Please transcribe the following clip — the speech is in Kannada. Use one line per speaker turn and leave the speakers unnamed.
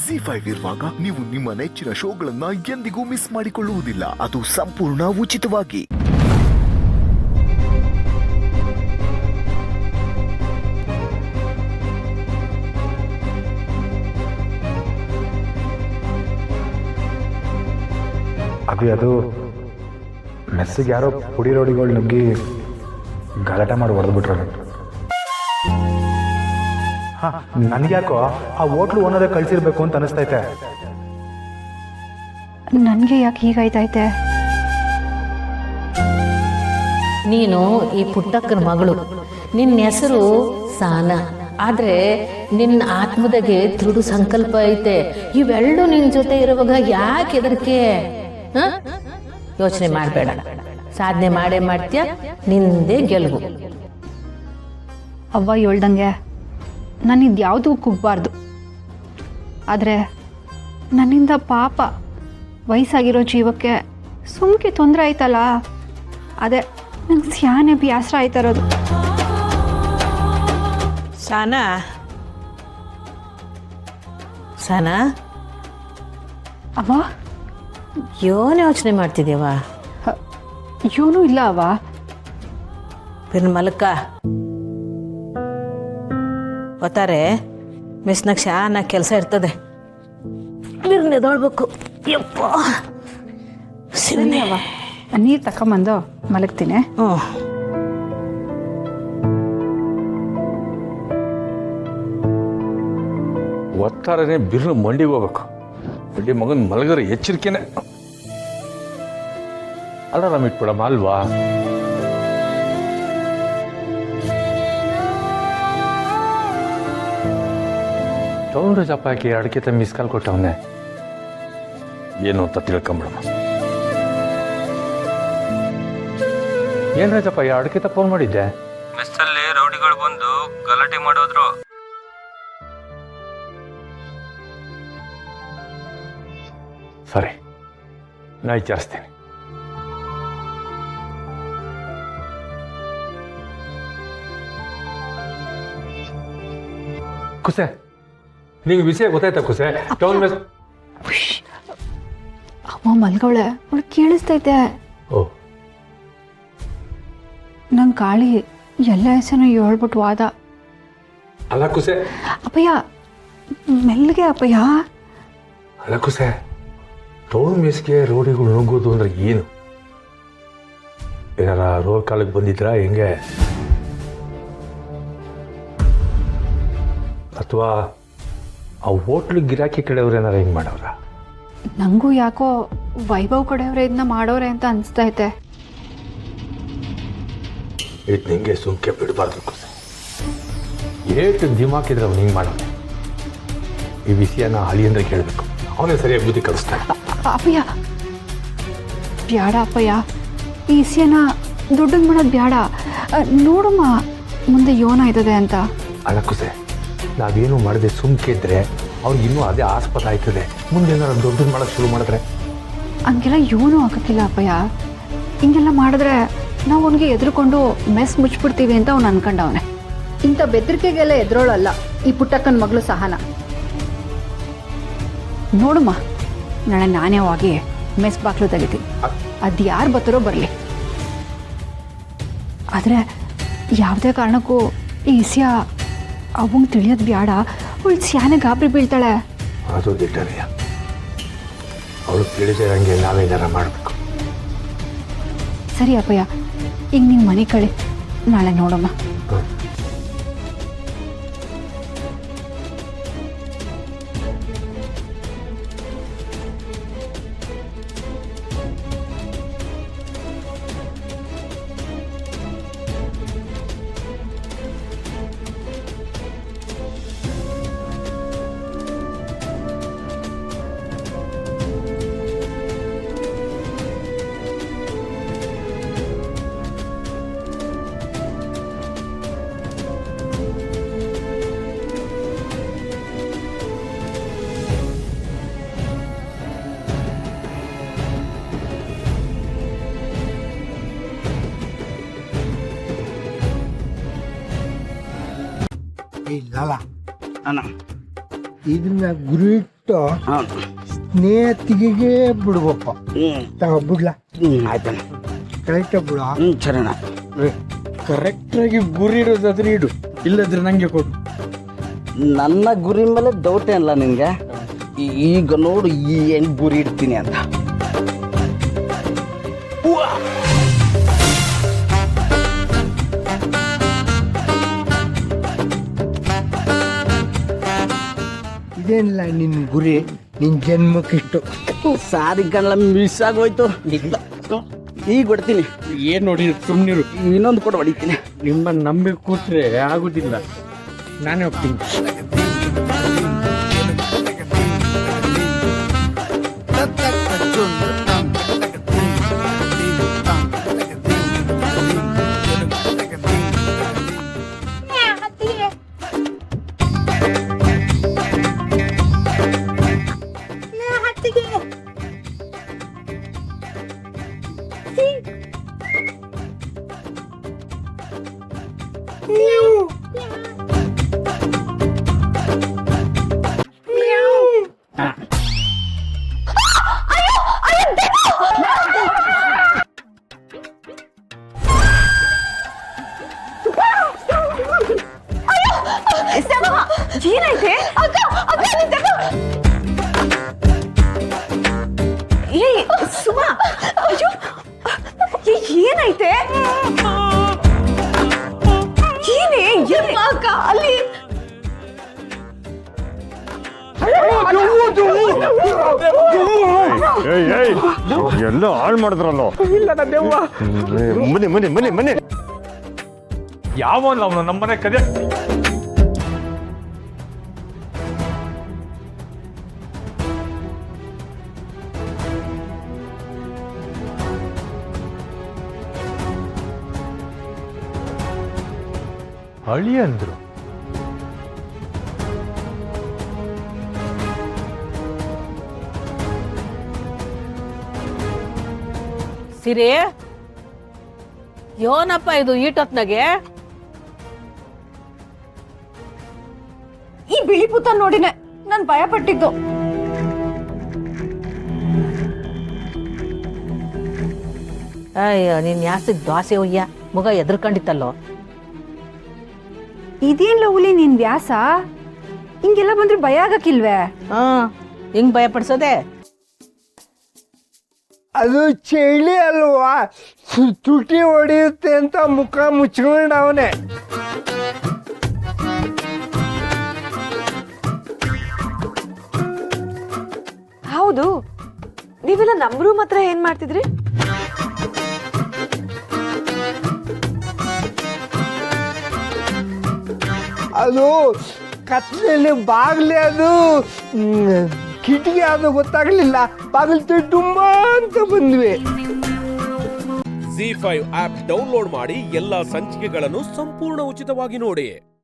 ZEE5 ಇರುವಾಗ ನೀವು ನಿಮ್ಮ ನೆಚ್ಚಿನ ಶೋಗಳನ್ನ ಎಂದಿಗೂ ಮಿಸ್ ಮಾಡಿಕೊಳ್ಳುವುದಿಲ್ಲ. ಅದು ಸಂಪೂರ್ಣ ಉಚಿತವಾಗಿ.
ಅದು ಮೆಸ್ಸಿಗೆ ಯಾರೋ ಪುಡಿ ರೋಡಿಗಳು ನುಗ್ಗಿ ಗಲಾಟೆ ಮಾಡಿ ಹೊಡೆದ್ಬಿಟ್ರು. ಹಾಂ, ನನಗ್ಯಾಕೋ ಆ ಹೋಟ್ಲು ಓನರೇ ಕಳಿಸಿರ್ಬೇಕು ಅಂತ ಅನಿಸ್ತೈತೆ.
ನನಗೆ ಯಾಕೆ ಹೀಗಾಯ್ತೈತೆ?
ನೀನು ಈ ಪುಟ್ಟಕ್ಕನ ಮಗಳು, ನಿನ್ನ ಹೆಸರು ಸಾನ. ಆದರೆ ನಿನ್ನ ಆತ್ಮದಾಗೆ ದೃಢ ಸಂಕಲ್ಪ ಐತೆ. ಇವೆರಡು ನಿನ್ನ ಜೊತೆ ಇರುವಾಗ ಯಾಕೆ ಹೆದರಿಕೆ? ಯೋಚನೆ ಮಾಡಬೇಡ, ಸಾಧನೆ ಮಾಡೇ ಮಾಡ್ತೀಯ, ನಿಂದೇ ಗೆಲುವು.
ಅವ್ವ ಹೇಳ್ದಂಗೆ ನಾನು ಇದ್ಯಾವುದೂ ಕುಗ್ಬಾರ್ದು. ಆದರೆ ನನ್ನಿಂದ ಪಾಪ ವಯಸ್ಸಾಗಿರೋ ಜೀವಕ್ಕೆ ಸುಮ್ಕೆ ತೊಂದರೆ ಆಯ್ತಲ್ಲ, ಅದೇ ನಂಗೆ ಸ್ಯಾನೆ ಬ್ಯಾಸರ ಆಯ್ತಾರೋದು.
ಸಾನಾ ಸಾನಾ,
ಅವ್ವ
ಏನು ಯೋಚನೆ ಮಾಡ್ತಿದ್ದೀವ?
ಏನೂ ಇಲ್ಲ ಅವ್ವ.
ಬಿನ್ ಮಲಕ ಗೊತ್ತಾರೆ, ಮಿಸ್ನಾಗ ಶಾನ ಕೆಲಸ ಇರ್ತದೆ. ಬಿರ್ನೆದೊಳ್ಬೇಕು. ಯಪ್ಪ
ಸರಿ ಅವ್ವ, ನೀರು ತಗೊಂಬಂದು ಮಲಗ್ತೀನಿ.
ಹ್ಞೂ.
ಒತ್ತಾರನೇ ಬಿರ್ನು ಮಂಡಿಗೆ ಹೋಗ್ಬೇಕು. ಮಂಡಿ ಮಗನ ಮಲಗರ ಎಚ್ಚರಿಕೆನೆ. ಅಲಾರಾಮ್ ಇಟ್ಬಿಡಮ್ಮ ಅಲ್ವಾ? ತಗೊಂಡು ಜಪ್ಪ ಹಾಕಿ ಅಡಿಕೆ ಮಿಸ್ ಕಾಲ್ ಕೊಟ್ಟವನ್ನೇ ಏನು ಅಂತ ತಿಳ್ಕೊಂಬಿಡಮ್ಮ. ಏನ್ ರಾಜಪ್ಪ ಈ ಅಡಿಕೆ ಫೋನ್ ಮಾಡಿದ್ದೆ?
ಮೆಸ್ಸಲ್ಲಿ ರೌಡಿಗಳು ಬಂದು ಗಲಾಟೆ ಮಾಡೋದ್ರು.
ಸರಿ, ನಾ ವಿಚಾರಿಸ್ತೇನೆ. ಕುಸೆ, ನಿಂಗೆ ವಿಷಯ ಗೊತ್ತಾಯ್ತಾ ಕುಸೆ? ಟೌನ್ ಮೆಸ್
ಅಮ್ಮ ಮಲ್ಗವಳೆ, ಅವಳು ಕೇಳಿಸ್ತೈತೆ.
ಓ,
ನಂಗೆ ಗಾಳಿ ಎಲ್ಲ ಹೆಸರು ಹೇಳ್ಬಿಟ್ಟು ವಾದ.
ಅಲ್ಲ ಕುಸೆ,
ಅಪ್ಪಯ್ಯ ಮೆಲ್ಲಗೆ ಅಪ್ಪಯ್ಯ.
ಅಲ್ಲ ಕುಸೆ, ಟೌನ್ ಮೆಸ್ಗೆ ರೋಡಿಗಳು ನುಗ್ಗೋದು ಅಂದ್ರೆ ಏನು? ಏನಾರ ರೋಲ್ ಕಾಲಕ್ಕೆ ಬಂದಿದ್ರಾ ಹೆಂಗೆ? ಅಥವಾ ಆ ಹೋಟ್ಲು ಗಿರಾಕಿ ಕಡೆಯವ್ರು ಏನಾರ ಹಿಂಗೆ ಮಾಡವ್ರ?
ನನಗೂ ಯಾಕೋ ವೈಭವ್ ಕಡೆಯವ್ರೆ ಇದನ್ನ ಮಾಡೋರೆ ಅಂತ ಅನಿಸ್ತೈತೆ.
ಇದು ನಿಂಗೆ ಸುಮ್ಕೆ ಬಿಡಬಾರ್ದು ಕುಸೆ. ಏಟು ದಿಮಾಕಿದ್ರೆ ಅವ್ನು ಹಿಂಗೆ ಮಾಡೋನೆ. ಈ ವಿಷಯನ ಅಳಿಯಂದ್ರೆ ಕೇಳಬೇಕು, ಅವನೇ ಸರಿಯಾಗಿ ಬುದ್ಧಿ ಕಲಿಸ್ತಾನೆ.
ಅಪ್ಪಯ್ಯ ಬ್ಯಾಡ ಅಪ್ಪಯ್ಯ, ಈ ವಿಷಯನ ದುಡ್ಡಿಗೆ ಮಾಡೋದು ಬ್ಯಾಡ. ನೋಡಮ್ಮ ಮುಂದೆ ಏನಾಯ್ತದೆ ಅಂತ.
ಅಲ್ಲ ಕುಸೆ, ನಾವೇನು ಮಾಡದೆ ಸುಮ್ಕೆ ಇದ್ರೆ ಅವ್ರಿಗೆ ಇನ್ನೂ ಅದೇ ಆಸ್ಪದ ಆಯ್ತದೆ. ಮುಂದೆ ಏನಾರು ದೊಡ್ಡದು ಮಾಡೋಕ್ಕೆ ಶುರು ಮಾಡಿದ್ರೆ
ಹಂಗೆಲ್ಲ ಏನೂ ಆಗಕ್ಕಿಲ್ಲ ಅಪ್ಪಯ್ಯ. ಹಿಂಗೆಲ್ಲ ಮಾಡಿದ್ರೆ ನಾವು ಅವನಿಗೆ ಎದುರುಕೊಂಡು ಮೆಸ್ ಮುಚ್ಚಿಬಿಡ್ತೀವಿ ಅಂತ ಅವ್ನು ಅನ್ಕೊಂಡವನೆ. ಇಂಥ ಬೆದರಿಕೆಗೆಲ್ಲ ಎದುರೋಳಲ್ಲ ಈ ಪುಟ್ಟಕ್ಕನ ಮಗಳು ಸಹನ. ನೋಡಮ್ಮ, ನಾಳೆ ನಾನೇ ಹೋಗಿ ಮೆಸ್ ಬಾಕ್ಲು ತೆಗಿತೀನಿ. ಅದು ಯಾರು ಬರ್ತಾರೋ ಬರಲಿ. ಆದರೆ ಯಾವುದೇ ಕಾರಣಕ್ಕೂ ಈ ವಿಷಯ ಅವಂಗೆ ತಿಳಿಯೋದು ಬೇಡ. ಅವಳು ಸ್ಯಾನೆ ಗಾಬರಿ ಬೀಳ್ತಾಳೆ.
ಅದು ದಿಟ್ಟನೆಯ. ಅವಳು ತಿಳಿದೇ ಹಂಗೆ ನಾವೇನಾರ ಮಾಡಬೇಕು.
ಸರಿ ಅಪ್ಪಯ್ಯ, ಈಗ ನಿಮ್ಮ ಮನೆ ಕಳಿ, ನಾಳೆ ನೋಡಮ್ಮ.
ಇಲ್ಲ ಅಣ್ಣ, ಇದನ್ನ ಗುರಿ ಬಿಟ್ಟು ಸ್ನೇಹಿತಿಗೆ ಬಿಡ್ಬೇಕು. ಬಿಡ್ಲಾ?
ಆಯ್ತಾನೆ.
ಕರೆಕ್ಟಾಗಿ ಬಿಡು.
ಸರಿನಾ?
ಕರೆಕ್ಟಾಗಿ ಗುರಿ ಇರೋದಾದ್ರೆ ಇಡು, ಇಲ್ಲದ್ರೆ ನಂಗೆ ಕೊಡು.
ನನ್ನ ಗುರಿ ಮೇಲೆ ಡೌಟ್ ಏನಿಲ್ಲ ನಿನಗೆ. ಈಗ ನೋಡು ಏನು ಗುರಿ ಇಡ್ತೀನಿ ಅಂತ.
ಇದೇನಿಲ್ಲ ನಿನ್ನ ಗುರಿ, ನಿನ್ನ ಜನ್ಮಕ್ಕಿಷ್ಟು.
ಸಾರಿ ಕಣ್ಣ, ಮಿಸ್ ಆಗೋಯ್ತು. ಈಗ ಹೊಡ್ತೀನಿ.
ಏನು ನೋಡಿ ಸುಮ್ಮನಿರು.
ಇನ್ನೊಂದು ಕೊಟ್ಟು ಹೊಡಿತೀನಿ.
ನಿಮ್ಮನ್ನು ನಂಬಿ ಕೂತ್ರೆ ಆಗುದಿಲ್ಲ, ನಾನೇ ಹೋಗ್ತೀನಿ.
ಏನೈತೆ? ಸುಮಾ, ಅಯ್ಯೋ ಏನೈತೆ? ಏನೇ ಅಕ್ಕ ಅಲ್ಲಿ
ಎಲ್ಲ ಹಾಳು ಮಾಡಿದ್ರಲ್ಲ. ಬನ್ನಿ ಬನ್ನಿ ಬನ್ನಿ ಬನ್ನಿ.
ಯಾವನ್ ಅವನು ನಮ್ಮನೆ ಕದೆ. ಹಳಿ ಅಂದ್ರು.
ಸಿರಿ, ಯೋನಪ್ಪ ಇದು ಈಟೊತ್ನಾಗೆ?
ಈ ಬಿಳಿ ಪುತ್ತ ನೋಡಿನೆ ನಾನು ಭಯ ಪಟ್ಟಿದ್ದು.
ಅಯ್ಯೋ, ನಿನ್ ಯಾಸಿಗೆ ದೋಸೆ ಒಯ್ಯ ಮಗ ಎದ್ರಕೊಂಡಿತ್ತಲ್ಲೋ.
ಇದೇನ್ ಲವ್ಲಿ ನಿನ್ ವ್ಯಾಸ? ಹಿಂಗೆಲ್ಲ ಬಂದ್ರೆ ಭಯ ಆಗಕ್ಕಿಲ್ವೇ?
ಹಿಂಗ್ ಭಯ ಪಡ್ಸೋದೆ?
ಅದು ಚಳಿ ಅಲ್ವಾ, ತುಟಿ ಹೊಡೆಯುತ್ತೆ ಅಂತ ಮುಖ ಮುಚ್ಕೊಂಡವನೆ.
ಹೌದು, ನೀವೆಲ್ಲ ನಮ್ ರೂಮ್ ಹತ್ರ ಏನ್ ಮಾಡ್ತಿದ್ರಿ?
ಅದು ಕತ್ಲೆಯಲ್ಲಿ ಬಾಗ್ಲಿ, ಅದು ಕಿಟಕಿ ಅದು ಗೊತ್ತಾಗ್ಲಿಲ್ಲ, ಬಾಗಿಲು ತುಂಬ ಅಂತ ಬಂದ್ವಿ.
ZEE5 ಆಪ್ ಡೌನ್ಲೋಡ್ ಮಾಡಿ ಎಲ್ಲಾ ಸಂಚಿಕೆಗಳನ್ನು ಸಂಪೂರ್ಣ ಉಚಿತವಾಗಿ ನೋಡಿ.